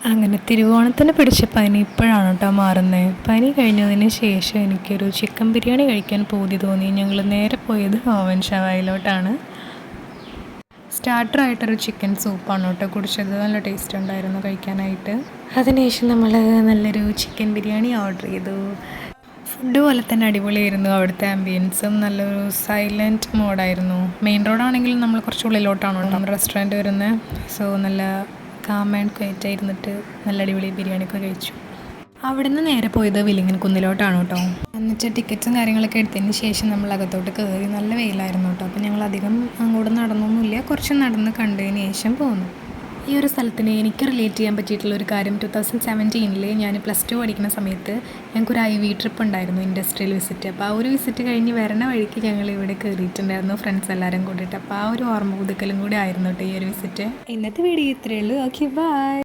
അങ്ങനെ തിരുവോണത്തിന് പിടിച്ച പനി ഇപ്പോഴാണ് കേട്ടോ മാറുന്നത്. പനി കഴിഞ്ഞതിന് ശേഷം എനിക്കൊരു ചിക്കൻ ബിരിയാണി കഴിക്കാൻ പൂതി തോന്നി. ഞങ്ങൾ നേരെ പോയത് ഹോവൻ ഷവായിലോട്ടാണ്. സ്റ്റാർട്ടറായിട്ടൊരു ചിക്കൻ സൂപ്പാണ് കേട്ടോ കുടിച്ചത്. നല്ല ടേസ്റ്റ് ഉണ്ടായിരുന്നു കഴിക്കാനായിട്ട്. അതിനുശേഷം നമ്മൾ നല്ലൊരു ചിക്കൻ ബിരിയാണി ഓർഡർ ചെയ്തു. ഫുഡ് പോലെ തന്നെ അടിപൊളിയായിരുന്നു. അവിടുത്തെ ആംബിയൻസും നല്ലൊരു സൈലൻറ്റ് മോഡായിരുന്നു. മെയിൻ റോഡാണെങ്കിൽ നമ്മൾ കുറച്ച് ഉള്ളിലോട്ടാണ് കേട്ടോ റെസ്റ്റോറൻറ്റ് വരുന്നത്. സോ നല്ല കാം ആൻഡ് ക്വയറ്റ് ആയിരുന്നിട്ട് നല്ല അടിപൊളി ബിരിയാണിയൊക്കെ കഴിച്ചു. അവിടെ നിന്ന് നേരെ പോയത് വിലിങ്ങൻ കുന്നിലോട്ടാണ് കേട്ടോ. എന്നിട്ട് ടിക്കറ്റ്സും കാര്യങ്ങളൊക്കെ എടുത്തതിന് ശേഷം നമ്മൾ അകത്തോട്ട് കയറി. നല്ല വെയിലായിരുന്നു കേട്ടോ. അപ്പോൾ ഞങ്ങൾ അധികം അങ്ങോട്ട് നടന്നൊന്നുമില്ല, കുറച്ച് നടന്ന് കണ്ടതിന് ശേഷം പോന്നു. ഈ ഒരു സ്ഥലത്തിന് എനിക്ക് റിലേറ്റ് ചെയ്യാൻ പറ്റിയിട്ടുള്ളൊരു കാര്യം, 2017 ഞാൻ +2 പഠിക്കുന്ന സമയത്ത് ഞങ്ങൾക്കൊരു IV ട്രിപ്പ് ഉണ്ടായിരുന്നു, ഇൻഡസ്ട്രിയൽ വിസിറ്റ്. അപ്പോൾ ആ ഒരു വിസിറ്റ് കഴിഞ്ഞ് വരണ വഴിക്ക് ഞങ്ങൾ ഇവിടെ കയറിയിട്ടുണ്ടായിരുന്നു ഫ്രണ്ട്സ് എല്ലാവരും കൂടിയിട്ട്. അപ്പോൾ ആ ഒരു ഓർമ്മ പുതുക്കലും കൂടി ആയിരുന്നു കേട്ടോ ഈ ഒരു വിസിറ്റ്. ഇന്നത്തെ വീഡിയോ ഇത്രയേ ഉള്ളൂ. Okay, by.